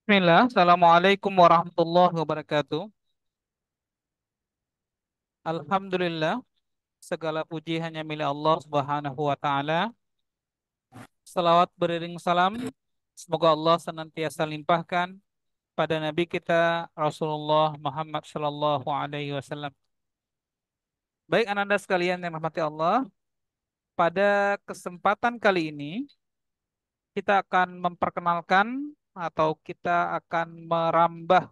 Bismillah, Assalamualaikum warahmatullahi wabarakatuh. Alhamdulillah, segala puji hanya milik Allah Subhanahu wa Ta'ala. Salawat beriring salam, semoga Allah senantiasa limpahkan pada Nabi kita Rasulullah Muhammad Sallallahu Alaihi Wasallam. Baik, ananda sekalian yang rahmati Allah, pada kesempatan kali ini kita akan memperkenalkan atau kita akan merambah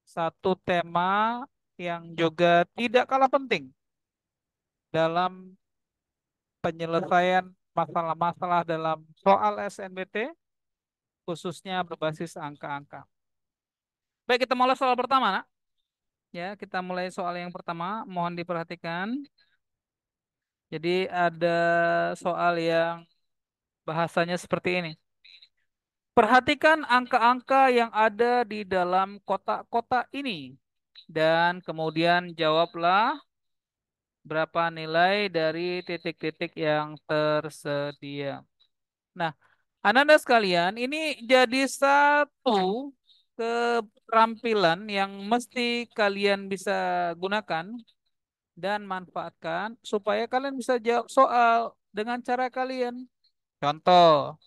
satu tema yang juga tidak kalah penting dalam penyelesaian masalah-masalah dalam soal SNBT, khususnya berbasis angka-angka. Baik, kita mulai soal pertama, nak. Ya, kita mulai soal yang pertama. Mohon diperhatikan. Jadi ada soal yang bahasanya seperti ini. Perhatikan angka-angka yang ada di dalam kotak-kotak ini. Dan kemudian jawablah berapa nilai dari titik-titik yang tersedia. Nah, Ananda sekalian, ini jadi satu keterampilan yang mesti kalian bisa gunakan dan manfaatkan supaya kalian bisa jawab soal dengan cara kalian. Contoh,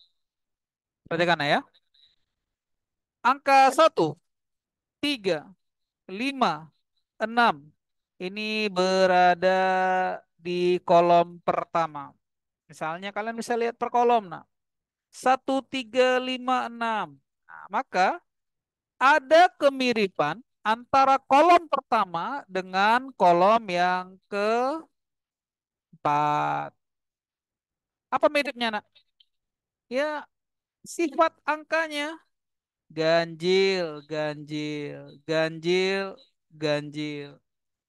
perhatikan ya. Angka 1, 3, 5, 6. Ini berada di kolom pertama. Misalnya kalian bisa lihat per kolom. Nah, 1, 3, 5, 6. Nah, maka ada kemiripan antara kolom pertama dengan kolom yang keempat. Apa miripnya, nak? Ya, sifat angkanya. Ganjil, ganjil, ganjil, ganjil,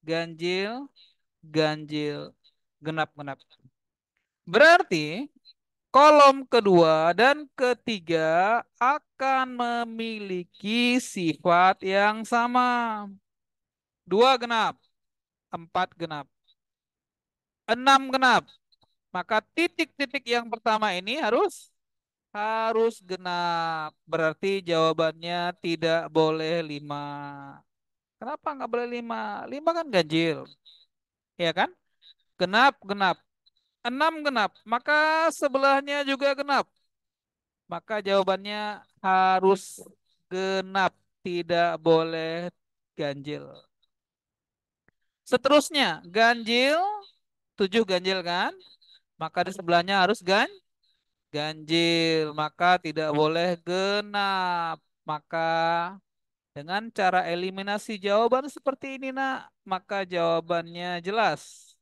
ganjil, ganjil, genap-genap. Berarti kolom kedua dan ketiga akan memiliki sifat yang sama. 2 genap, 4 genap, 6 genap. Maka titik-titik yang pertama ini harus genap. Berarti jawabannya tidak boleh 5. Kenapa nggak boleh 5? 5 kan ganjil, ya kan? Genap, genap. 6 genap. Maka sebelahnya juga genap. Maka jawabannya harus genap, tidak boleh ganjil. Seterusnya, ganjil, 7 ganjil kan? Maka di sebelahnya harus ganjil, maka tidak boleh genap. Maka dengan cara eliminasi jawaban seperti ini, nak, maka jawabannya jelas.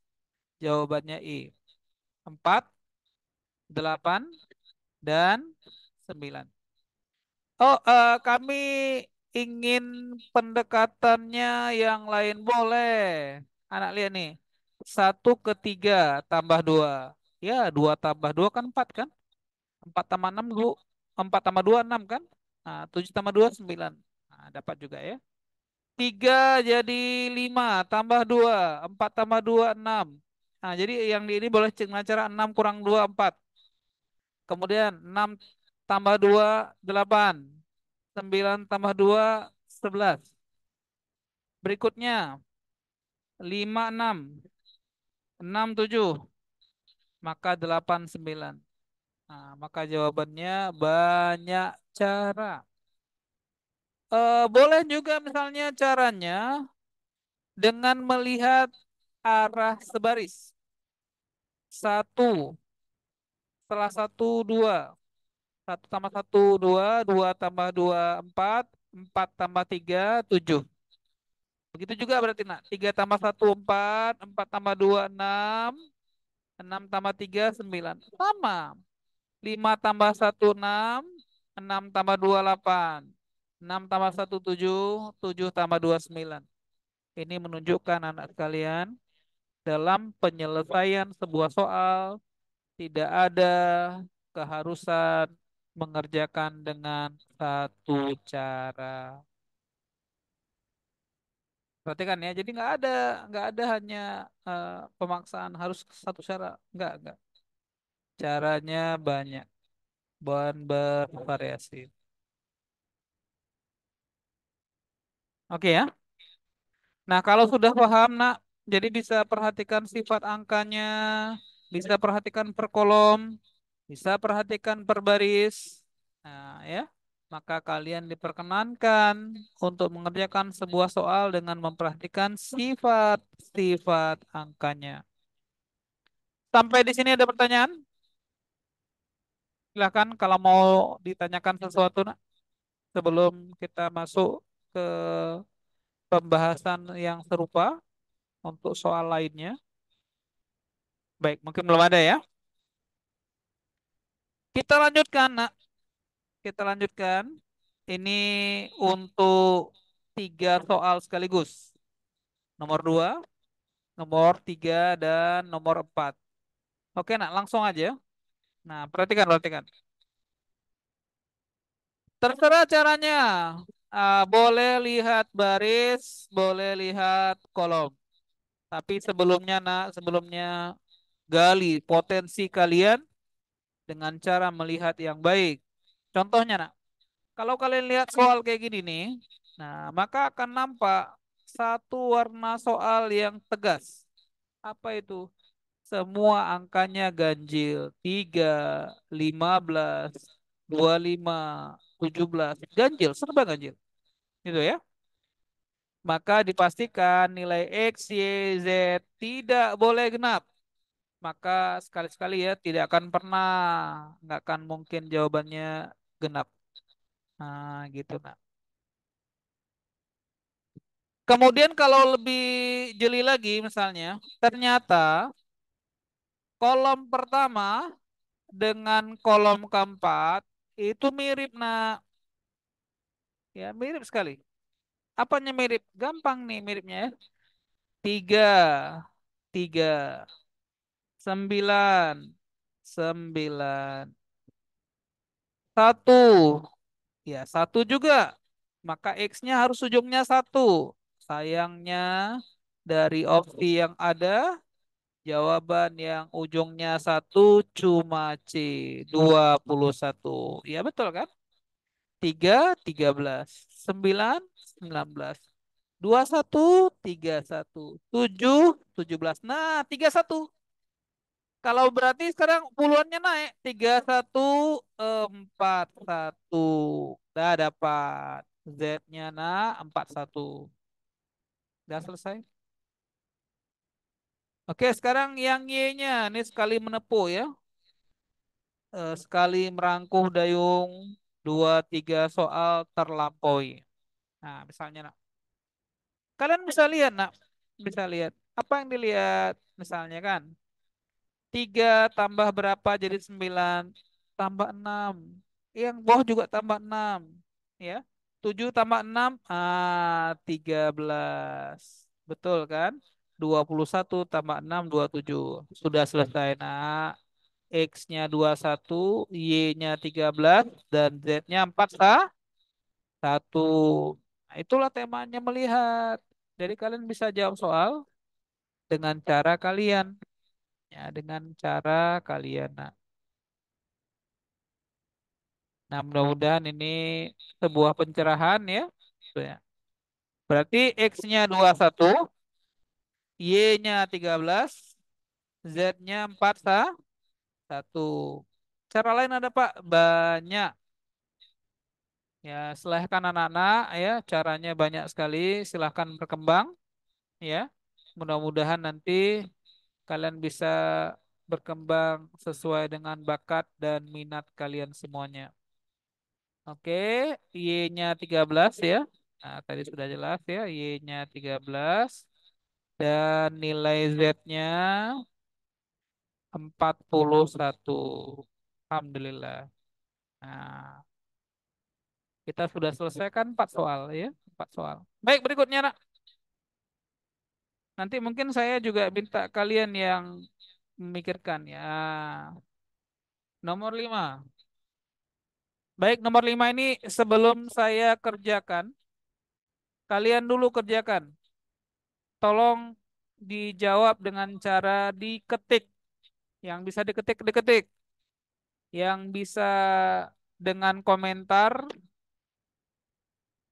Jawabannya I. 4, 8, dan 9. Oh, kami ingin pendekatannya yang lain boleh. Anak lihat nih. 1 ke 3 tambah 2. Ya, 2 tambah 2 kan 4 kan? 4 tambah 6 dulu. 4 tambah 2 6 kan? Nah, 7 tambah 2 9. Nah, dapat juga ya. 3 jadi 5 tambah 2. 4 tambah 2 6. Nah, jadi yang di ini boleh dengan cara 6 kurang 2 4. Kemudian 6 tambah 2 8. 9 tambah 2 11. Berikutnya 5 6. 6 7. Maka 8 9. Nah, maka jawabannya banyak cara. Boleh juga misalnya caranya dengan melihat arah sebaris. Satu, setelah satu, dua. Satu tambah satu, dua. Dua tambah dua, empat. Empat tambah tiga, 7. Begitu juga berarti, nak. 3 tambah 1 4. 4 tambah 2 6. 6 tambah 3 9. Sama. 5 tambah satu 6. 6 tambah 2 8. 6 tambah satu 7. 7 tambah 2 9. Ini menunjukkan anak sekalian, dalam penyelesaian sebuah soal tidak ada keharusan mengerjakan dengan satu cara. Perhatikan ya, jadi nggak ada hanya pemaksaan harus satu cara, nggak. Caranya banyak dan bervariasi. Oke ya. Nah, kalau sudah paham, Nak, jadi bisa perhatikan sifat angkanya, bisa perhatikan per kolom, bisa perhatikan per baris. Nah, ya. Maka kalian diperkenankan untuk mengerjakan sebuah soal dengan memperhatikan sifat-sifat angkanya. Sampai di sini ada pertanyaan? Silakan kalau mau ditanyakan sesuatu, Nak, sebelum kita masuk ke pembahasan yang serupa untuk soal lainnya. Baik, mungkin belum ada ya. Kita lanjutkan, Nak. Kita lanjutkan. Ini untuk tiga soal sekaligus. Nomor dua, nomor tiga, dan nomor empat. Oke, Nak, langsung aja. Nah, perhatikan, perhatikan. Terserah caranya. Boleh lihat baris, boleh lihat kolom. Tapi sebelumnya, Nak, sebelumnya gali potensi kalian dengan cara melihat yang baik. Contohnya, Nak, kalau kalian lihat soal kayak gini nih, nah maka akan nampak satu warna soal yang tegas. Apa itu? Semua angkanya ganjil. 3, 15, 25, 17. Ganjil, serba ganjil. Gitu ya. Maka dipastikan nilai X, Y, Z tidak boleh genap. Maka sekali-sekali ya tidak akan pernah, nggak akan mungkin jawabannya genap. Nah, gitu. Nah. Kemudian kalau lebih jeli lagi misalnya, ternyata kolom pertama dengan kolom keempat itu mirip, nak. Ya, mirip sekali. Apanya mirip? Gampang nih miripnya ya. 3, 3, 9, 9, 1. Ya, satu juga. Maka X-nya harus ujungnya satu. Sayangnya dari opsi yang ada, jawaban yang ujungnya satu cuma C, 21. Ya betul kan? 3, 13. 9, 19. 21, 31. 7, 17. Nah, 31. Kalau berarti sekarang puluhannya naik. 31, 41. Udah dapat. Z-nya nah 41. Udah selesai. Oke, sekarang yang Y-nya. Ini sekali menepu ya. Sekali merangkuh dayung, dua tiga soal terlampaui. Nah, misalnya, nak, kalian bisa lihat, nak, bisa lihat apa yang dilihat, misalnya kan, 3 tambah berapa jadi 9, tambah 6, yang bawah juga tambah 6, ya, 7 tambah 6, 13, betul kan, 21 tambah 6, 27, sudah selesai, nak. X-nya 21, Y-nya 13, dan Z-nya 41. Nah, itulah temanya melihat. Jadi kalian bisa jawab soal dengan cara kalian. Ya, dengan cara kalian. Nah, mudah-mudahan ini sebuah pencerahan ya. Tuh ya. Berarti X-nya 21, Y-nya 13, Z-nya 41. Cara lain ada, Pak? Banyak. Ya, silahkan anak-anak ya, caranya banyak sekali. Silahkan berkembang ya. Mudah-mudahan nanti kalian bisa berkembang sesuai dengan bakat dan minat kalian semuanya. Oke, Y-nya 13 ya. Nah, tadi sudah jelas ya, Y-nya 13 dan nilai Z-nya 41. Alhamdulillah. Nah, kita sudah selesaikan 4 soal ya, 4 soal. Baik, berikutnya, Nak. Nanti mungkin saya juga minta kalian yang memikirkan ya. Nomor 5. Baik, nomor 5 ini sebelum saya kerjakan, kalian dulu kerjakan. Tolong dijawab dengan cara diketik. Yang bisa diketik, diketik. Yang bisa dengan komentar,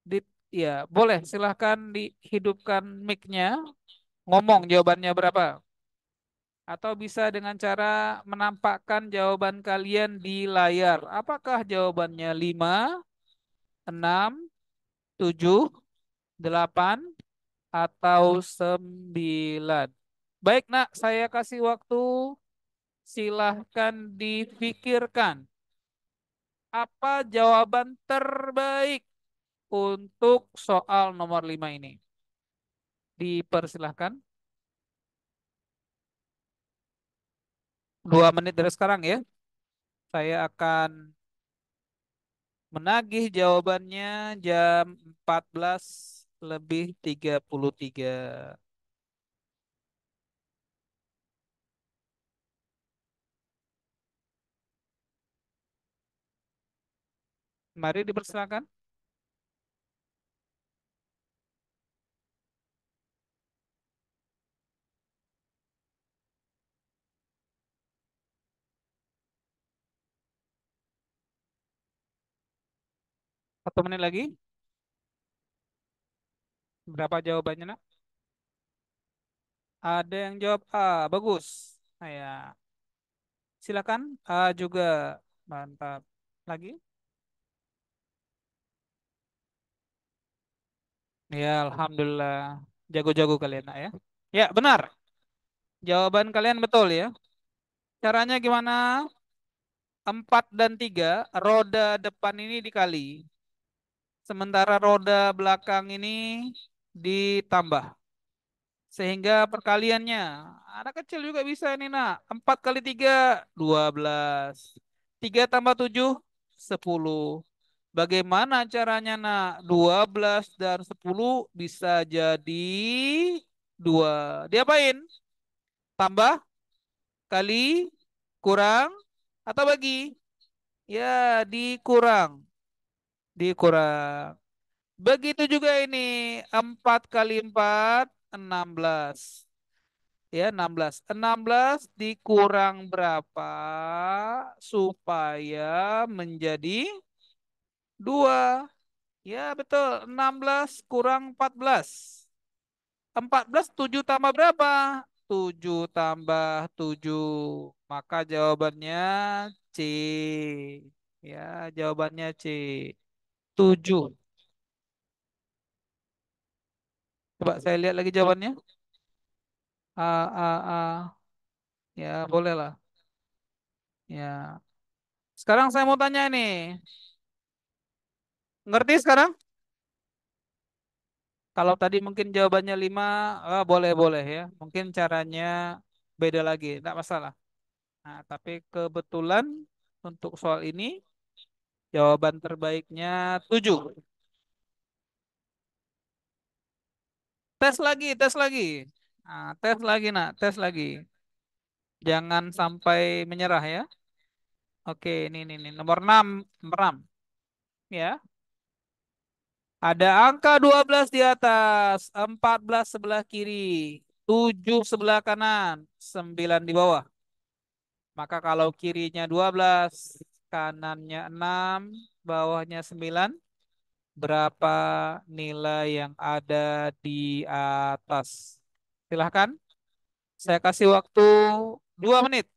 di, Ya, boleh. Silahkan dihidupkan mic-nya. Ngomong jawabannya berapa. Atau bisa dengan cara menampakkan jawaban kalian di layar. Apakah jawabannya 5, 6, 7, 8, atau 9? Baik, Nak. Saya kasih waktu. Silahkan difikirkan. Apa jawaban terbaik untuk soal nomor 5 ini? Dipersilahkan. 2 menit dari sekarang ya. Saya akan menagih jawabannya jam 14:33. Mari dipersilakan. Satu menit lagi. Berapa jawabannya, Nak? Ada yang jawab A. Bagus. Nah, ya. Silakan. A juga. Mantap. Lagi? Ya, Alhamdulillah. Jago-jago kalian, Nak ya. Ya, benar. Jawaban kalian betul ya. Caranya gimana? 4 dan 3, roda depan ini dikali. Sementara roda belakang ini ditambah. Sehingga perkaliannya, anak kecil juga bisa ini nak. 4 kali 3, 12. 3 tambah 7, 10. Bagaimana caranya nak? 12 dan 10 bisa jadi 2. Diapain? Tambah, kali, kurang, atau bagi? Ya, dikurang. Dikurang. Begitu juga ini 4 kali 4, 16. Ya, 16. 16 dikurang berapa supaya menjadi 2? Ya, betul. 16 kurang 14. 14, 7 tambah berapa? 7 tambah 7. Maka jawabannya C. Ya, jawabannya C. 7. Coba saya lihat lagi jawabannya. A, A, A. Ya, bolehlah. Ya. Sekarang saya mau tanya nih. Ngerti sekarang? Kalau tadi mungkin jawabannya 5, boleh-boleh ya. Mungkin caranya beda lagi, tidak masalah. Nah, tapi kebetulan untuk soal ini jawaban terbaiknya 7. Tes lagi, tes lagi. Nah, tes lagi, nak, tes lagi. Jangan sampai menyerah ya. Oke, ini nomor 6, nomor 6 ya. Ada angka 12 di atas, 14 sebelah kiri, 7 sebelah kanan, 9 di bawah. Maka kalau kirinya 12, kanannya 6, bawahnya 9, berapa nilai yang ada di atas? Silahkan, saya kasih waktu 2 menit.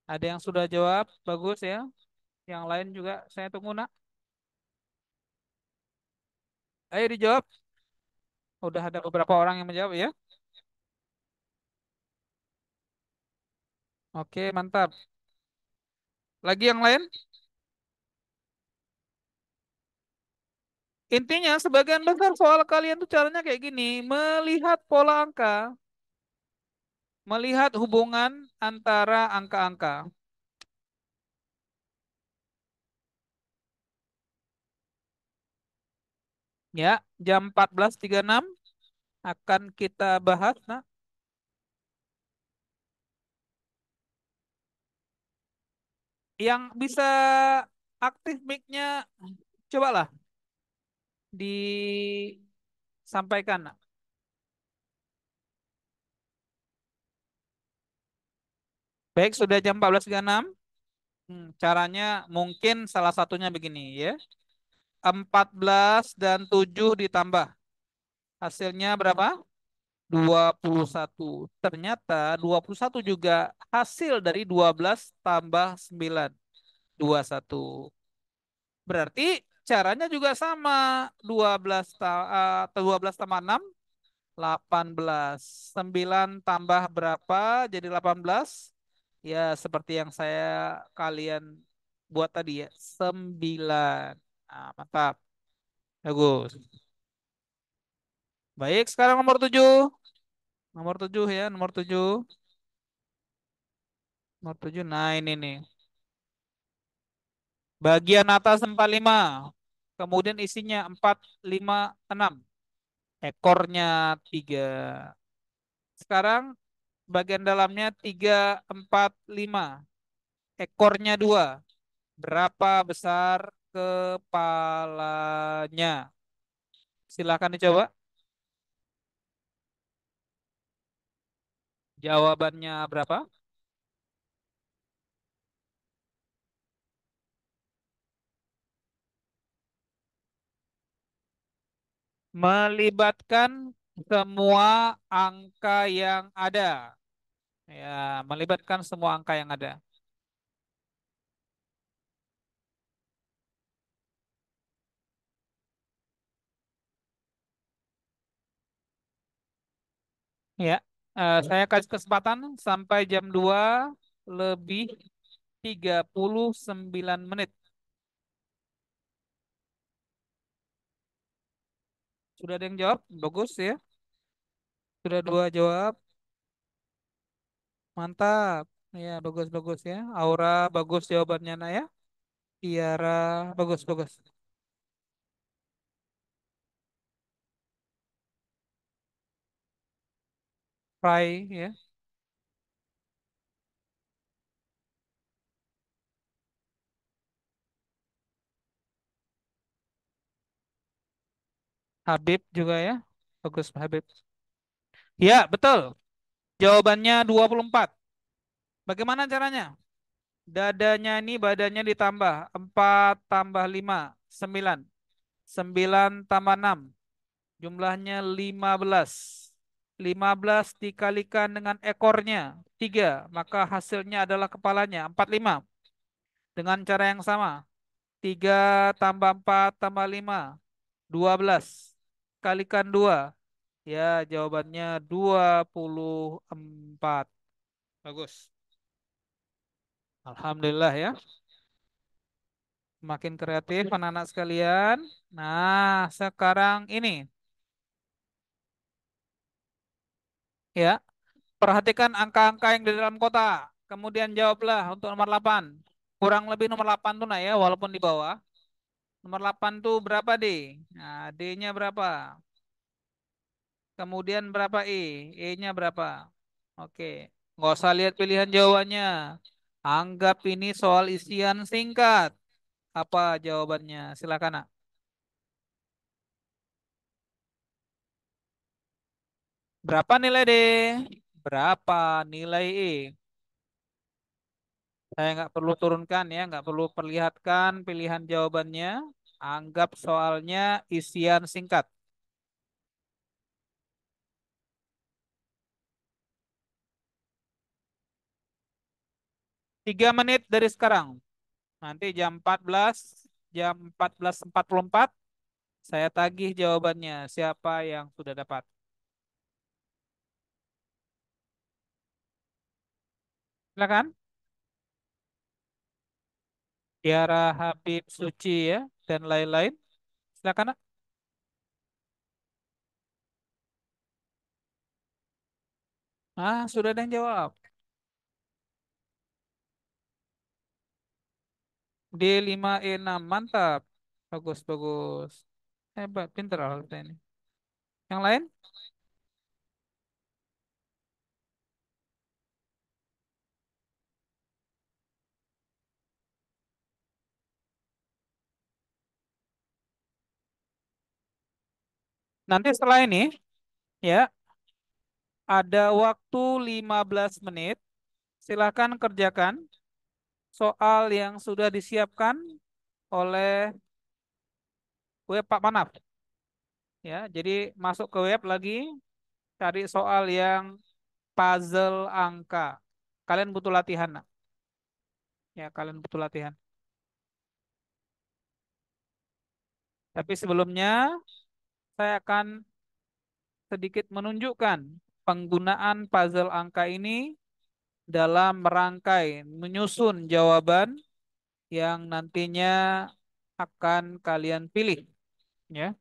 Ada yang sudah jawab? Bagus ya. Yang lain juga saya tunggu nak. Ayo dijawab. Udah ada beberapa orang yang menjawab ya. Oke, mantap. Lagi yang lain? Intinya sebagian besar soal kalian tuh caranya kayak gini, melihat pola angka, melihat hubungan antara angka-angka. Ya, jam 14.36 akan kita bahas. Nah, yang bisa aktif mic-nya cobalah disampaikan. Nah. Baik, sudah jam 14.36. Caranya mungkin salah satunya begini ya. 14 dan 7 ditambah. Hasilnya berapa? 21. Ternyata 21 juga hasil dari 12 tambah 9. 21. Berarti caranya juga sama. 12 tambah 6, 18. 9 tambah berapa jadi 18? Ya, seperti yang kalian buat tadi ya. 9. Nah, mantap. Bagus. Baik, sekarang nomor 7. Nomor 7 ya, nomor 7. Nomor 7. Nah, ini nih. Bagian atas 45. Kemudian isinya 4, 5, 6. Ekornya 3. Sekarang bagian dalamnya 3, 4, 5. Ekornya 2. Berapa besar kepalanya? Silakan dicoba. Jawabannya berapa? Melibatkan semua angka yang ada. Ya, melibatkan semua angka yang ada. Ya, saya kasih kesempatan sampai jam 2 lebih 39 menit. Sudah ada yang jawab? Bagus ya. Sudah dua jawab. Mantap. Ya, bagus-bagus ya. Aura bagus jawabannya, Nak ya. Tiara bagus-bagus. Rai ya. Habib juga ya. Bagus, Habib. Ya, betul. Jawabannya 24. Bagaimana caranya? Dadanya ini badannya ditambah 4 tambah 5 9. 9 tambah 6. Jumlahnya 15. 15 dikalikan dengan ekornya 3. Maka hasilnya adalah kepalanya 45. Dengan cara yang sama. 3 tambah 4 tambah 5. 12. Kalikan 2. Ya, jawabannya 24. Bagus. Alhamdulillah ya. Makin kreatif anak-anak sekalian. Nah, sekarang ini ya, perhatikan angka-angka yang di dalam kotak. Kemudian jawablah untuk nomor 8. Kurang lebih nomor 8 tuh nah ya, walaupun di bawah. Nomor 8 tuh berapa D? Nah, D-nya berapa? Kemudian berapa E? E-nya berapa? Oke. Nggak usah lihat pilihan jawabannya. Anggap ini soal isian singkat. Apa jawabannya? Silakan, Nak. Berapa nilai D? Berapa nilai E? Saya nggak perlu turunkan ya, nggak perlu perlihatkan pilihan jawabannya. Anggap soalnya isian singkat. 3 menit dari sekarang. Nanti jam 14.44, saya tagih jawabannya. Siapa yang sudah dapat? Silakan. Tiara, Habib, Suci ya, dan lain-lain. Silakan, Nak. Ah, sudah ada yang jawab. D5E6, mantap. Bagus, bagus. Hebat, pinter Alta ini. Yang lain? Nanti setelah ini, ya, ada waktu 15 menit. Silahkan kerjakan soal yang sudah disiapkan oleh web Pak Manaf. Ya, jadi masuk ke web lagi, cari soal yang puzzle angka. Kalian butuh latihan, nak. Ya, kalian butuh latihan. Tapi sebelumnya saya akan sedikit menunjukkan penggunaan puzzle angka ini dalam merangkai, menyusun jawaban yang nantinya akan kalian pilih. Ya,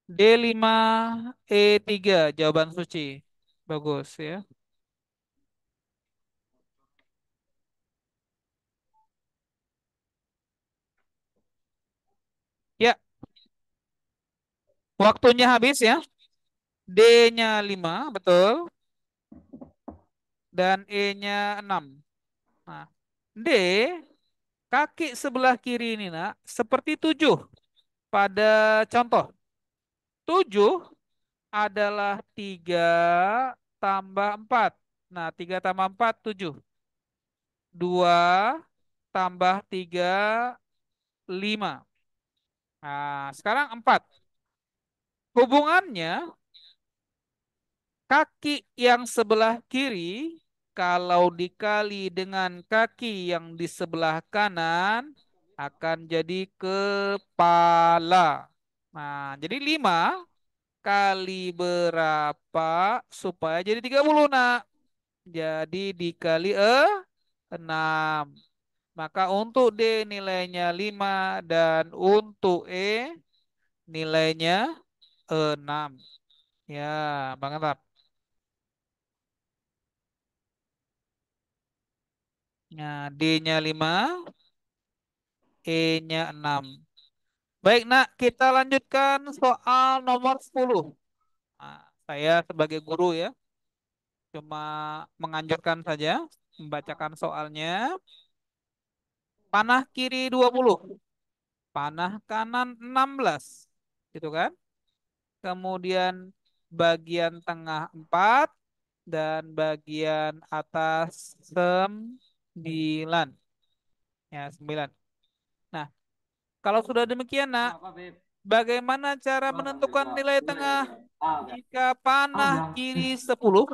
D5E3 jawaban suci. Bagus ya. Ya, waktunya habis ya. D-nya 5 betul. Dan E-nya 6. Nah, D, kaki sebelah kiri ini nak, seperti 7 pada contoh. 7 adalah 3 tambah 4. Nah, 3 tambah 4, 7. 2 tambah 3, 5. Nah, sekarang 4. Hubungannya, kaki yang sebelah kiri kalau dikali dengan kaki yang di sebelah kanan akan jadi kepala. Nah, jadi 5 kali berapa supaya jadi 30, nak? Jadi dikali 6. Maka untuk D nilainya 5 dan untuk E nilainya 6. Ya, Bang Antap. Nah, D-nya 5, E-nya 6. Baik, nak, kita lanjutkan soal nomor 10. Nah, saya sebagai guru ya, cuma menganjurkan saja membacakan soalnya. Panah kiri 20, panah kanan 16. Gitu kan? Kemudian bagian tengah 4 dan bagian atas 9. Ya, 9. Nah, kalau sudah demikian, nak, Kenapa, Beb? bagaimana cara Gua nggak menentukan bisa. nilai Udah ya, tengah udah. Ah, udah. jika panah Udah. kiri 10,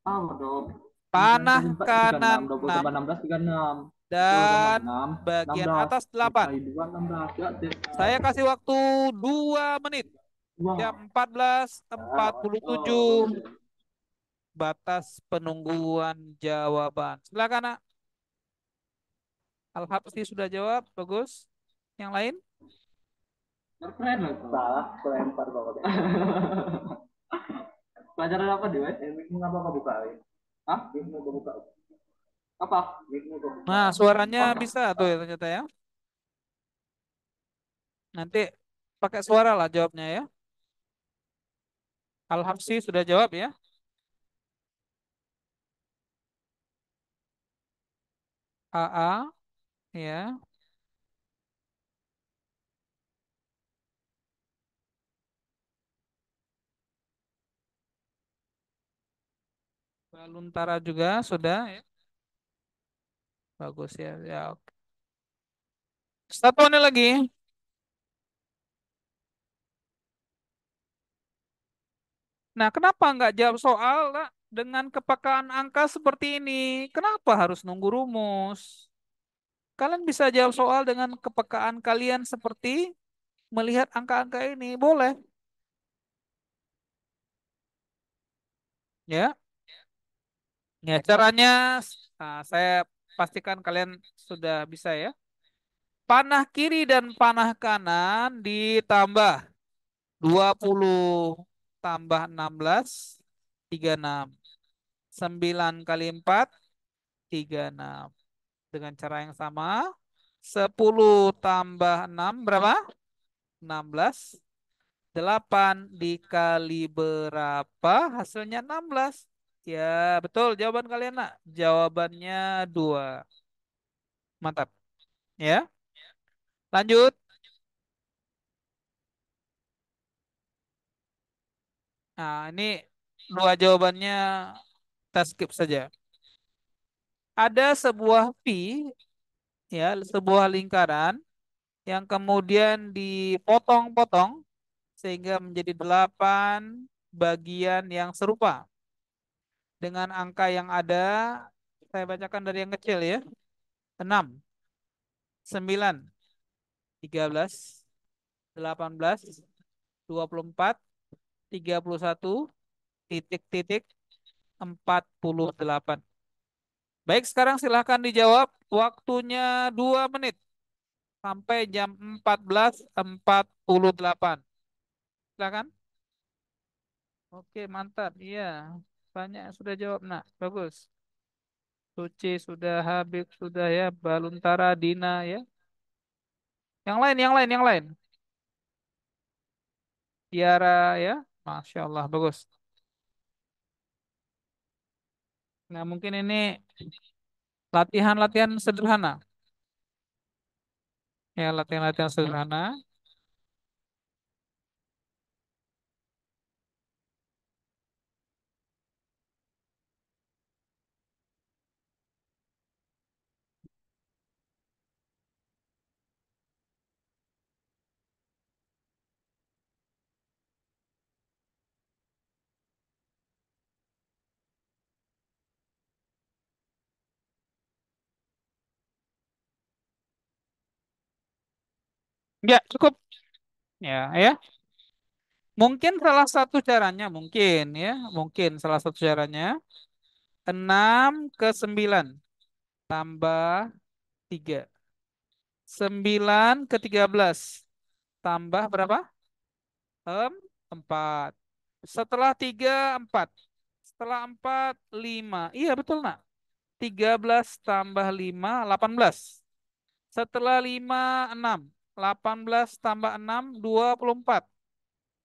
Ah, udah. Tiga panah kali empat tiga kanan enam. 20 6, tambah 16 36. Itu tambah dan 6. bagian 16. atas 8? Dikali 2 16. Ya, deh. Saya kasih waktu 2 menit. Jam Wah. 14.47 batas penungguan jawaban. Silakan, nak. Al-Habsi sudah jawab, bagus. Yang lain? Keren loh itu. Salah, kelempar pokoknya. Pelajaran apa dia? Mikmu apa kau buka? Hah? Mikmu kau buka? Apa? Mikmu kau buka? Nah, suaranya bisa tuh ya ternyata ya. Nanti pakai suara lah jawabnya ya. Al-Habsi sudah jawab ya. AA ya. Baluntara juga sudah ya. Bagus ya. Ya, oke. Satuannya lagi. Nah, kenapa nggak jawab soal Nak, dengan kepekaan angka seperti ini? Kenapa harus nunggu rumus? Kalian bisa jawab soal dengan kepekaan kalian seperti melihat angka-angka ini. Boleh. Ya. Ya, caranya saya pastikan kalian sudah bisa ya. Panah kiri dan panah kanan ditambah 20 tambah 16, 36. 9 kali 4, 36. Dengan cara yang sama, 10 tambah 6 berapa? 16. 8 dikali berapa? Hasilnya 16. Ya, betul jawaban kalian, nak. Jawabannya 2. Mantap. Ya, lanjut. Nah, ini dua jawabannya kita skip saja. Ada sebuah pi, ya, sebuah lingkaran yang kemudian dipotong-potong sehingga menjadi 8 bagian yang serupa. Dengan angka yang ada, saya bacakan dari yang kecil ya. 6, 9, 13, 18, 24, 31, titik-titik, 48. Baik, sekarang silahkan dijawab. Waktunya 2 menit sampai jam 14.48. Silakan. Oke, mantap. Iya, banyak yang sudah jawab. Nah, bagus. Suci sudah, Habib sudah ya, Baluntara, Dina ya. Yang lain, yang lain, yang lain. Tiara ya. Masya Allah, bagus. Nah, mungkin ini latihan-latihan sederhana. Ya, latihan-latihan sederhana. Ya, cukup. Ya, ya. Mungkin salah satu caranya, mungkin ya. Mungkin salah satu caranya. 6 ke 9 tambah 3. 9 ke 13 tambah berapa? 4. Setelah 3, 4. Setelah 4, 5. Iya betul nak. 13 tambah 5, 18. Setelah 5, 6. 18 tambah 6, 24.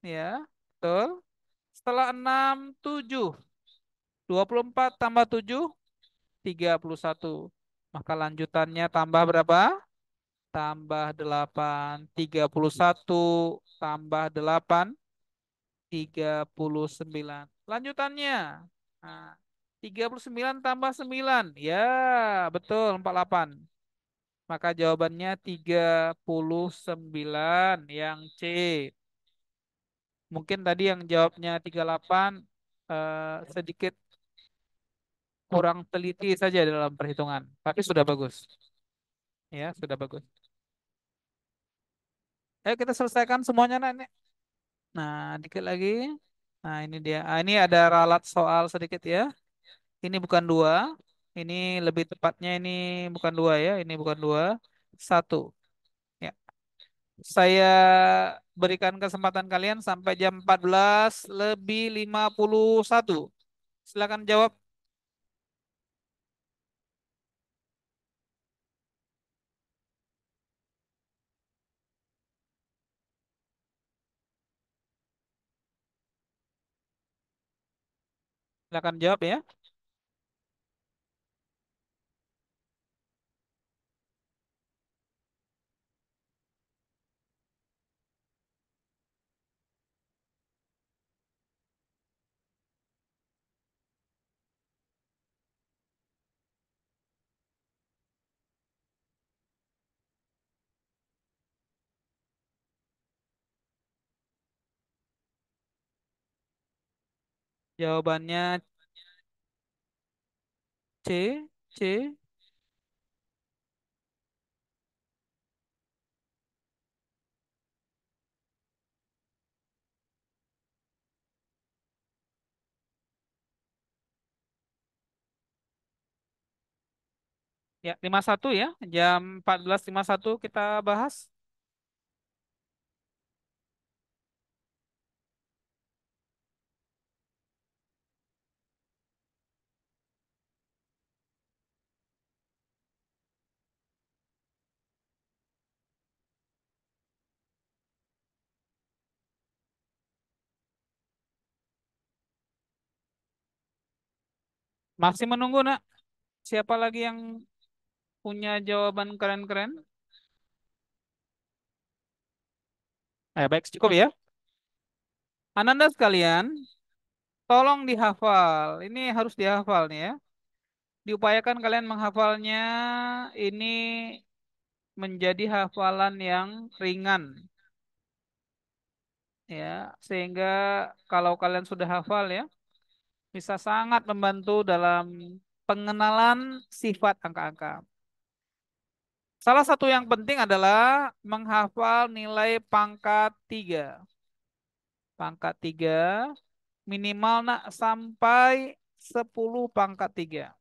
Ya, betul. Setelah 6, 7. 24 tambah 7, 31. Maka lanjutannya tambah berapa? Tambah 8, 31 tambah 8, 39. Lanjutannya. Nah, 39 tambah 9. Ya, betul 48. Maka jawabannya 39 yang C. Mungkin tadi yang jawabnya 38 sedikit kurang teliti saja dalam perhitungan. Tapi sudah bagus. Ya, sudah bagus. Ayo kita selesaikan semuanya, Nak. Nah, dikit lagi. Nah, ini dia. Ah, ini ada ralat soal sedikit ya. Ini bukan dua. Ini lebih tepatnya ini bukan dua ya. Ini bukan dua. Satu. Ya. Saya berikan kesempatan kalian sampai jam 14 lebih 51. Silakan jawab. Silakan jawab ya. Jawabannya C. C. Ya, 51 ya. Jam 14.51 kita bahas. Masih menunggu, nak. Siapa lagi yang punya jawaban keren-keren? Baik, cukup ya. Ananda sekalian, tolong dihafal. Ini harus dihafal nih ya. Diupayakan kalian menghafalnya ini menjadi hafalan yang ringan ya, sehingga kalau kalian sudah hafal ya, bisa sangat membantu dalam pengenalan sifat angka-angka. Salah satu yang penting adalah menghafal nilai pangkat 3. Pangkat 3 minimal nak sampai 10 pangkat 3.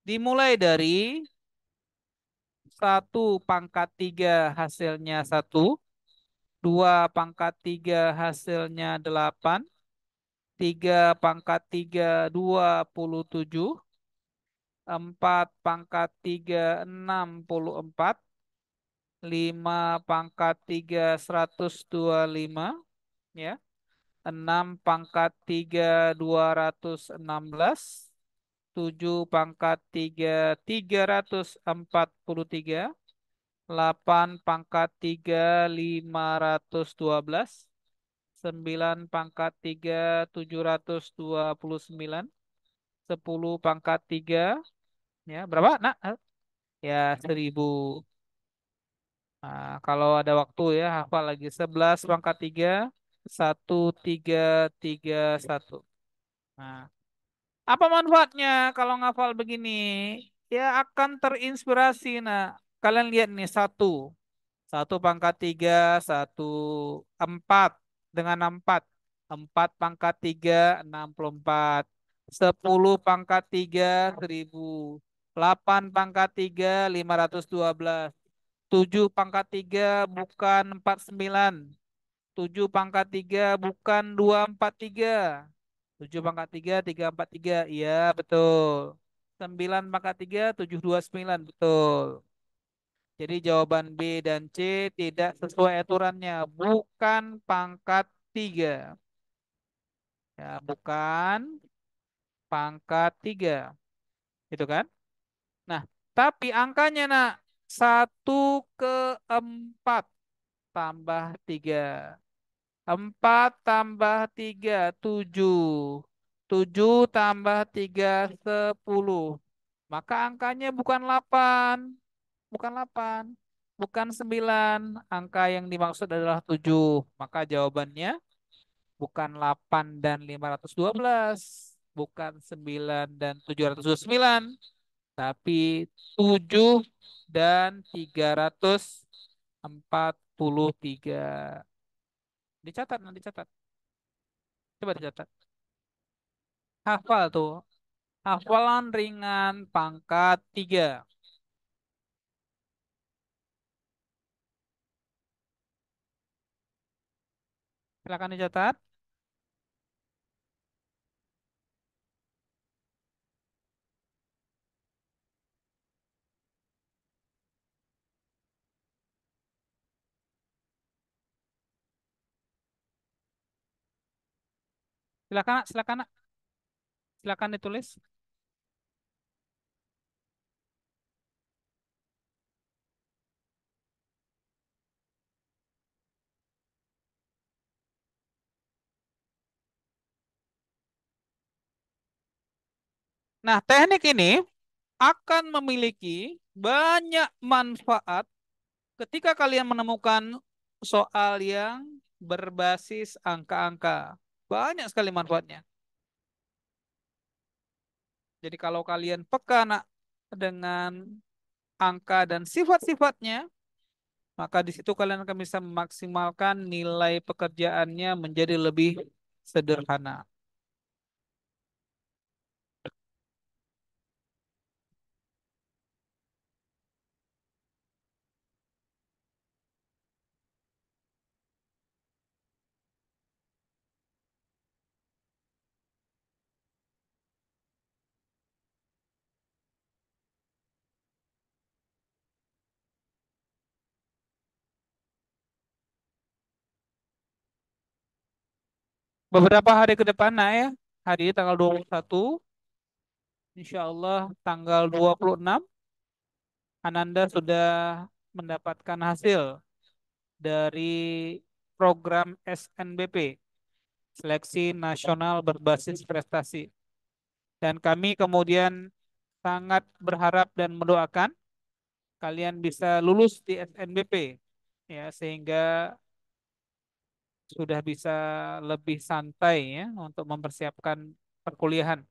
Dimulai dari 1 pangkat 3 hasilnya 1, 2 pangkat 3 hasilnya 8, 3 pangkat 3 27, 4 pangkat 3 64, 5 pangkat 3 125, ya. 6 pangkat 3 216, 7 pangkat 3 343, 8 pangkat 3 512, 9 pangkat 3 729, 10 pangkat 3, ya berapa? Nah, ya 1000. Nah, kalau ada waktu ya hafal lagi 11 pangkat 3 1331. Nah, apa manfaatnya kalau ngafal begini? Ya akan terinspirasi. Nah, kalian lihat nih 1 pangkat 3 14 dengan 4. 4 pangkat 3 64. 10 pangkat 3 1000. 8 pangkat 3 512. 7 pangkat 3 bukan 49. 7 pangkat 3 bukan 243. 7 pangkat 3 343. Iya, betul. 9 pangkat 3 729. Betul. Jadi jawaban B dan C tidak sesuai aturannya. Bukan pangkat 3. Ya, bukan pangkat 3. Itu kan? Nah, tapi angkanya nak 1/4 tambah 3. 4 tambah 3 7. 7 tambah 3 10. Maka angkanya bukan 8. Bukan 8. Bukan 9. Angka yang dimaksud adalah 7. Maka jawabannya bukan 8 dan 512. Bukan 9 dan 729. Tapi 7 dan 343. Dicatat, nanti catat. Coba dicatat. Hafal tuh. Hafalan ringan pangkat 3. Silakan dicatat. Silakan, silakan, silakan ditulis. Nah, teknik ini akan memiliki banyak manfaat ketika kalian menemukan soal yang berbasis angka-angka. Banyak sekali manfaatnya. Jadi kalau kalian peka nak dengan angka dan sifat-sifatnya, maka di situ kalian akan bisa memaksimalkan nilai pekerjaannya menjadi lebih sederhana. Beberapa hari ke depan, nah ya, hari ini tanggal 21, insya Allah tanggal 26, Ananda sudah mendapatkan hasil dari program SNBP. seleksi nasional berbasis prestasi. Dan kami kemudian sangat berharap dan mendoakan kalian bisa lulus di SNBP ya sehingga sudah bisa lebih santai ya untuk mempersiapkan perkuliahan.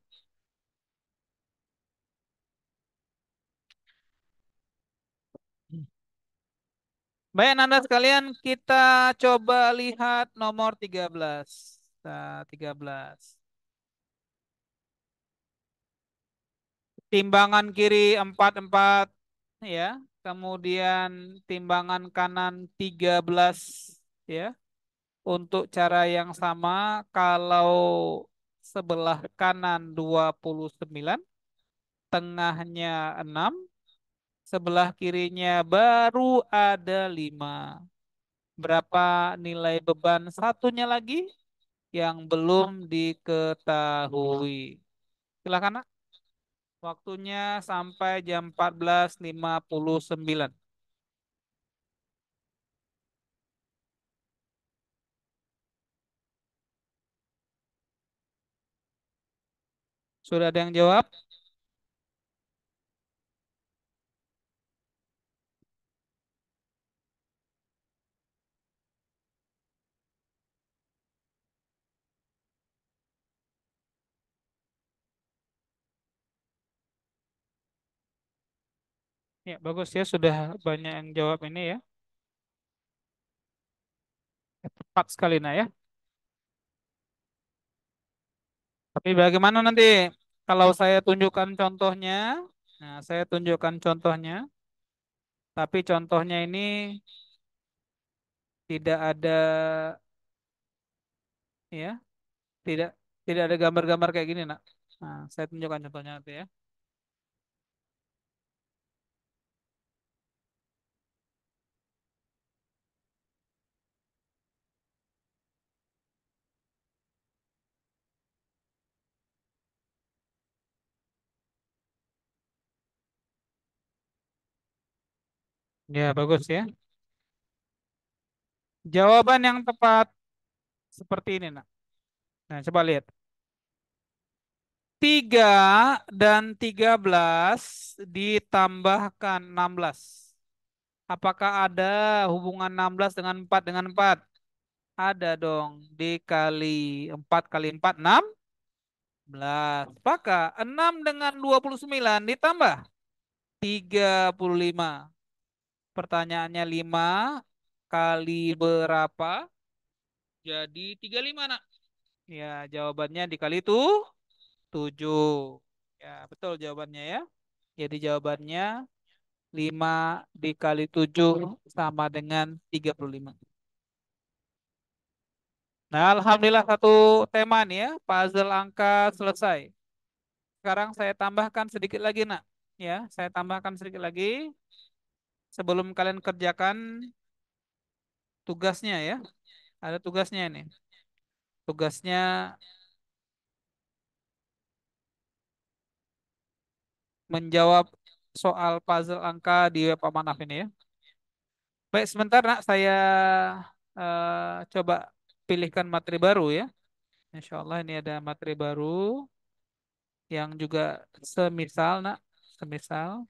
Baik, Nanda sekalian, kita coba lihat nomor 13. Nah, 13. Timbangan kiri 44 ya. Kemudian timbangan kanan 13 ya. Untuk cara yang sama kalau sebelah kanan 29, tengahnya 6, sebelah kirinya baru ada 5. Berapa nilai beban satunya lagi yang belum diketahui? Silakan, Nak. Waktunya sampai jam 14.59. Sudah ada yang jawab? Ya, bagus ya. Sudah banyak yang jawab ini ya. Tepat sekali, Nak ya. Tapi bagaimana nanti kalau saya tunjukkan contohnya? Nah, saya tunjukkan contohnya. Tapi contohnya ini tidak ada ya, tidak tidak ada gambar-gambar kayak gini, Nak. Nah, saya tunjukkan contohnya nanti ya. Ya, bagus ya. Jawaban yang tepat seperti ini, Nak. Nah, coba lihat. 3 dan 13 ditambahkan 16. Apakah ada hubungan 16 dengan 4 dengan 4? Ada dong. Dikali 4 kali 4, 16. Maka 6 dengan 29 ditambah 35. Pertanyaannya 5 kali berapa? Jadi 35, Nak. Ya, jawabannya dikali itu 7. Ya, betul jawabannya ya. Jadi jawabannya 5 dikali 7 sama dengan 35. Nah, alhamdulillah satu tema nih ya, puzzle angka selesai. Sekarang saya tambahkan sedikit lagi, Nak. Ya, saya tambahkan sedikit lagi sebelum kalian kerjakan tugasnya ya. Ada tugasnya ini. Tugasnya menjawab soal puzzle angka di web amanah ini ya. Baik, sebentar, Nak, saya coba pilihkan materi baru ya. Insya Allah ini ada materi baru yang juga semisal, Nak, semisal.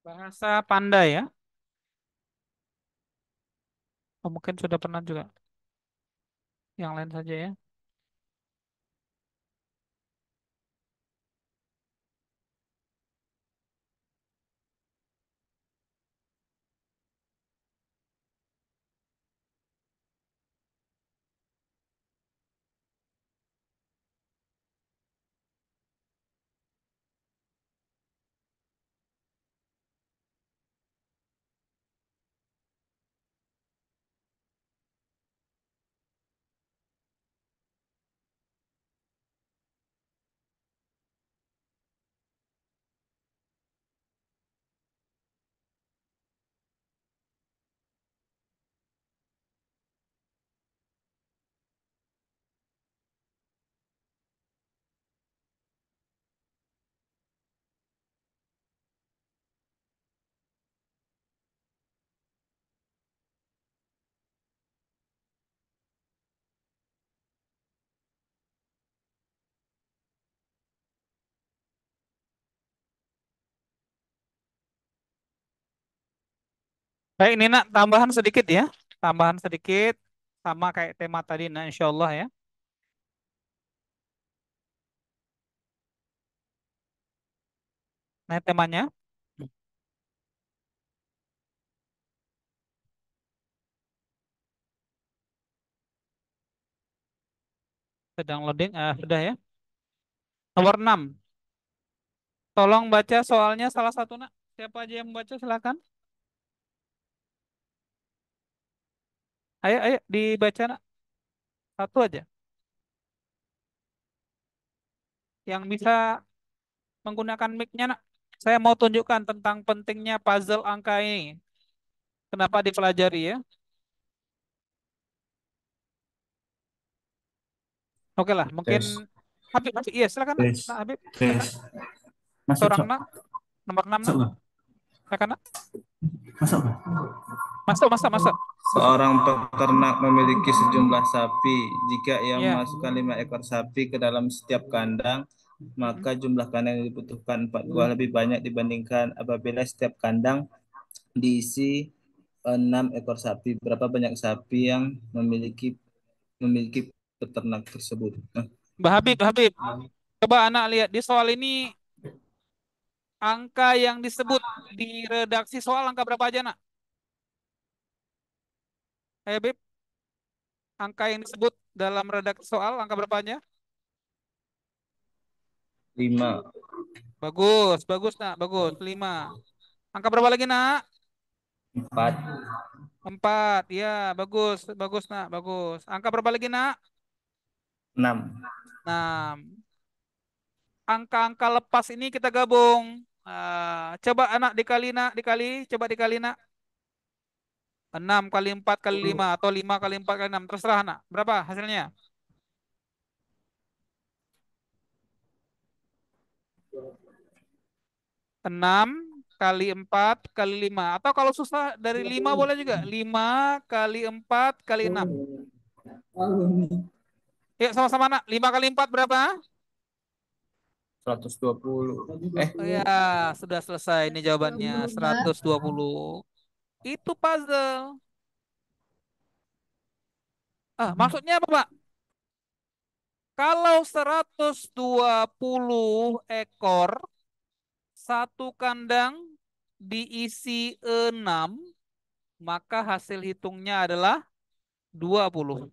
Bahasa Panda ya. Oh, mungkin sudah pernah juga. Yang lain saja ya. Baik, ini nak tambahan sedikit ya. Tambahan sedikit sama kayak tema tadi, nah insya Allah ya. Nah temanya sedang loading, sudah ya. Nomor 6. Tolong baca soalnya salah satu nak. Siapa aja yang membaca silakan. Ayo, ayo dibaca nak. Satu aja. Yang bisa menggunakan mic-nya nak. Saya mau tunjukkan tentang pentingnya puzzle angka ini. Kenapa dipelajari ya? Oke lah, mungkin Tes, Habib, Habib, iya silakan nak. tes, Nak Habib, silakan. tes. Masuk, Seorang Cok. nak, nomor 6 nak. Masuk, Bang. Silakan nak. Masuk, Bang. Masuk, masuk, masuk. Seorang peternak memiliki sejumlah sapi. Jika ia Ya. memasukkan 5 ekor sapi ke dalam setiap kandang, Mm-mm. maka jumlah kandang yang dibutuhkan 4 buah lebih banyak dibandingkan apabila setiap kandang diisi 6 ekor sapi. Berapa banyak sapi yang memiliki peternak tersebut? Nah, Mbak Habib, Habib. Coba anak lihat di soal ini angka yang disebut di redaksi soal angka berapa aja nak? Ayo Habib, angka yang disebut dalam redaksi soal angka berapa aja? 5, Bagus, bagus nak, bagus. 5. Angka berapa lagi nak? 4, 4. Ya, bagus, bagus nak, bagus. Angka berapa lagi nak? 6. 6. Angka-angka lepas ini kita gabung. Coba anak dikali nak, dikali, coba dikali nak. 6 kali 4 kali 5 atau 5 kali 4 kali 6. Terserah nak. Berapa hasilnya? 6 kali 4 kali 5. Atau kalau susah dari 5 boleh juga. 5 kali 4 kali 6. Yuk sama-sama nak. 5 kali 4 berapa? 120. Oh ya, sudah selesai ini jawabannya. 120. Itu puzzle. Maksudnya apa, Pak? Kalau 120 ekor, satu kandang diisi 6, maka hasil hitungnya adalah 20.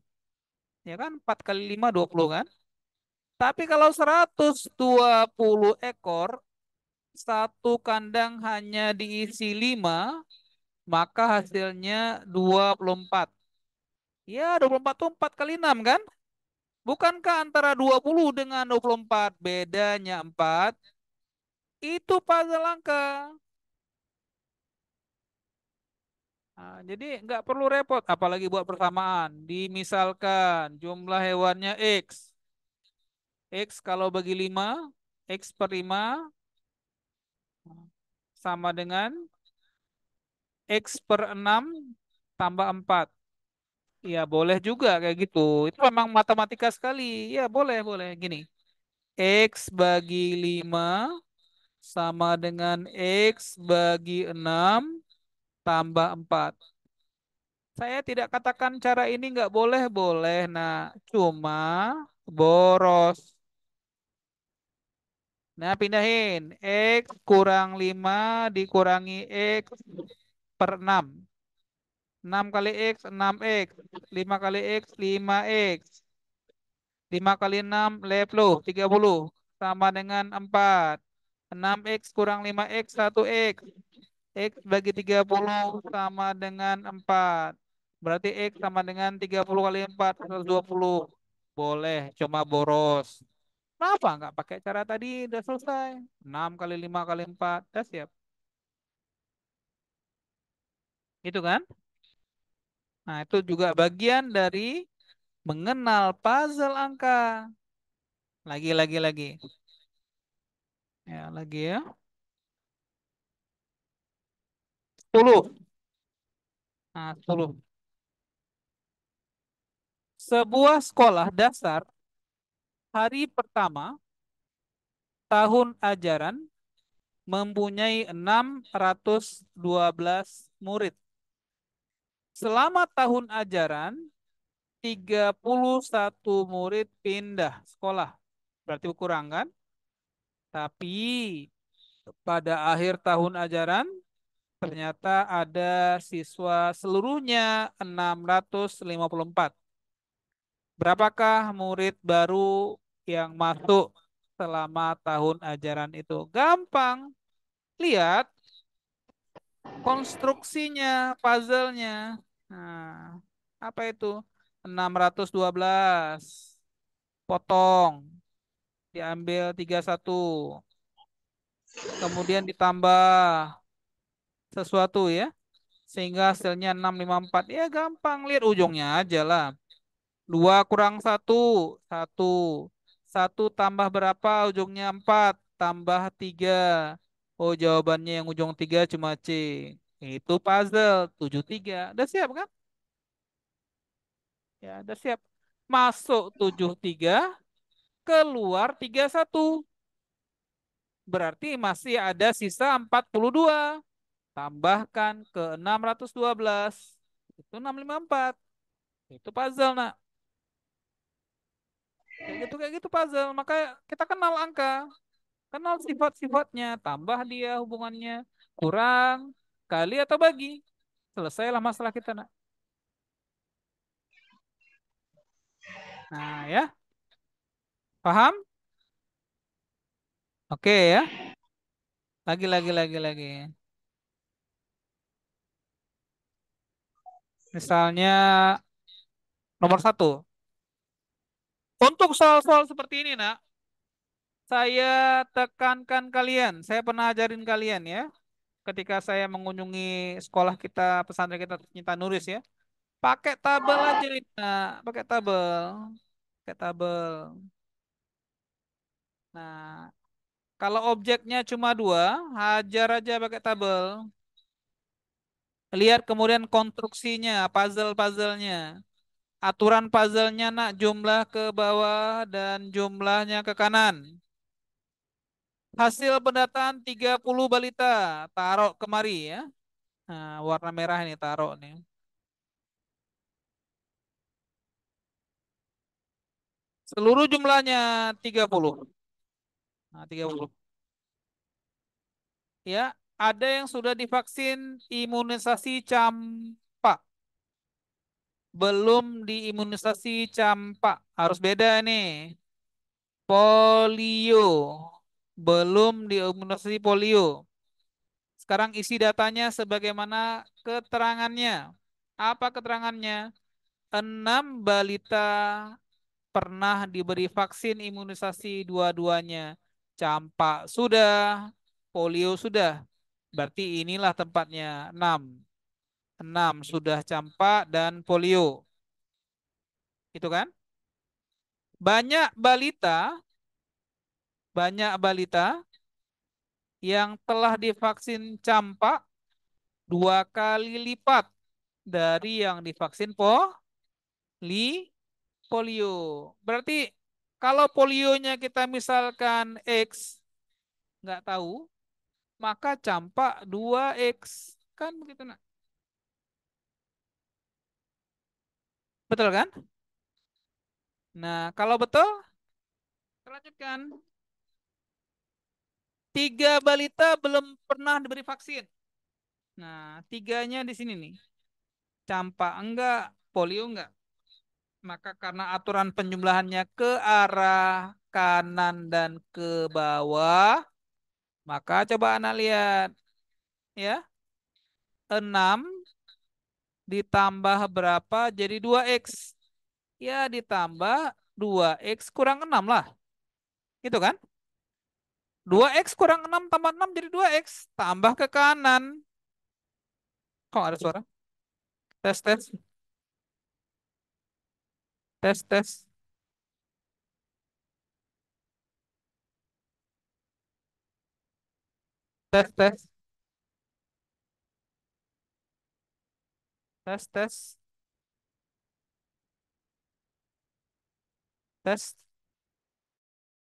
Ya kan? 4 kali 5, 20 kan? Tapi kalau 120 ekor, satu kandang hanya diisi 5, maka hasilnya 24. Ya, 24 itu 4 kali 6 kan? Bukankah antara 20 dengan 24 bedanya 4? Itu puzzle angka. Nah, jadi nggak perlu repot, apalagi buat persamaan. Dimisalkan jumlah hewannya X. X kalau bagi 5, X per 5 sama dengan X per 6 tambah 4. Ya boleh juga kayak gitu. Itu memang matematika sekali. Ya boleh, boleh. Gini. X bagi 5 sama dengan X bagi 6 tambah 4. Saya tidak katakan cara ini nggak boleh, boleh. Nah, cuma boros. Nah, pindahin. X kurang 5 dikurangi X per 6. 6 kali X, 6X. 5 kali X, 5X. 5 kali 6, 30. Sama dengan 4. 6X kurang 5X, 1X. X bagi 30 sama dengan 4. Berarti X sama dengan 30 kali 4, 120. Boleh, cuma boros. Kenapa nggak pakai cara tadi? Udah selesai. 6 kali 5 kali 4. Udah siap. Itu kan? Nah, itu juga bagian dari mengenal puzzle angka. Lagi. Ya, lagi ya. 10. Nah, 10. Sebuah sekolah dasar hari pertama tahun ajaran mempunyai 612 murid. Selama tahun ajaran, 31 murid pindah sekolah. Berarti kurang kan? Tapi pada akhir tahun ajaran, ternyata ada siswa seluruhnya 654. Berapakah murid baru yang masuk selama tahun ajaran itu? Gampang. Lihat konstruksinya, puzzle-nya. Nah, apa itu? 612. Potong. Diambil 31. Kemudian ditambah sesuatu ya. Sehingga hasilnya 654. Ya gampang. Lihat ujungnya aja lah. 2 kurang 1, 1. 1 tambah berapa? Ujungnya 4. Tambah 3. Oh, jawabannya yang ujung 3 cuma C. Itu puzzle. 73. Udah siap kan? Ya, udah siap. Masuk 73, keluar 31. Berarti masih ada sisa 42. Tambahkan ke 612. Itu 654. Itu puzzle, nak. Kayak gitu puzzle. Maka kita kenal angka. Kenal sifat-sifatnya, tambah dia hubungannya, kurang, kali atau bagi. Selesailah masalah kita, nak. Nah, ya, paham? Oke ya. Lagi. Misalnya nomor 1. Untuk soal-soal seperti ini, nak, saya tekankan kalian. Saya pernah ajarin kalian ya. Ketika saya mengunjungi sekolah kita, pesantren kita, Cinta Nuris ya. Pakai tabel aja, nak. Pakai tabel. Pakai tabel. Nah, kalau objeknya cuma 2, hajar aja pakai tabel. Lihat kemudian konstruksinya, puzzle-puzzlenya. Aturan puzzlenya nak, jumlah ke bawah dan jumlahnya ke kanan. Hasil pendataan 30 balita. Taruh kemari ya. Nah, warna merah ini taruh nih. Seluruh jumlahnya 30. Nah, 30. Ya, ada yang sudah divaksin imunisasi campak. Belum diimunisasi campak. Harus beda nih. Polio. Belum diimunisasi polio. Sekarang isi datanya sebagaimana keterangannya. Apa keterangannya? 6 balita pernah diberi vaksin imunisasi dua-duanya. Campak sudah, polio sudah. Berarti inilah tempatnya. 6. 6 sudah campak dan polio. Itu kan? Banyak balita, banyak balita yang telah divaksin campak 2 kali lipat dari yang divaksin polio. Berarti kalau polionya kita misalkan X, nggak tahu, maka campak 2X. Kan begitu, nak? Betul kan? Nah, kalau betul, kita lanjutkan. 3 balita belum pernah diberi vaksin. Nah, tiganya di sini nih. Campak enggak, polio enggak. Maka karena aturan penjumlahannya ke arah kanan dan ke bawah, maka coba Anda lihat ya. 6 ditambah berapa jadi 2X? Ya ditambah 2X kurang 6 lah. Itu kan? 2X kurang 6 tambah 6 jadi 2X. Tambah ke kanan. Kok ada suara? Tes, tes, tes, tes, tes, tes, tes, tes, tes.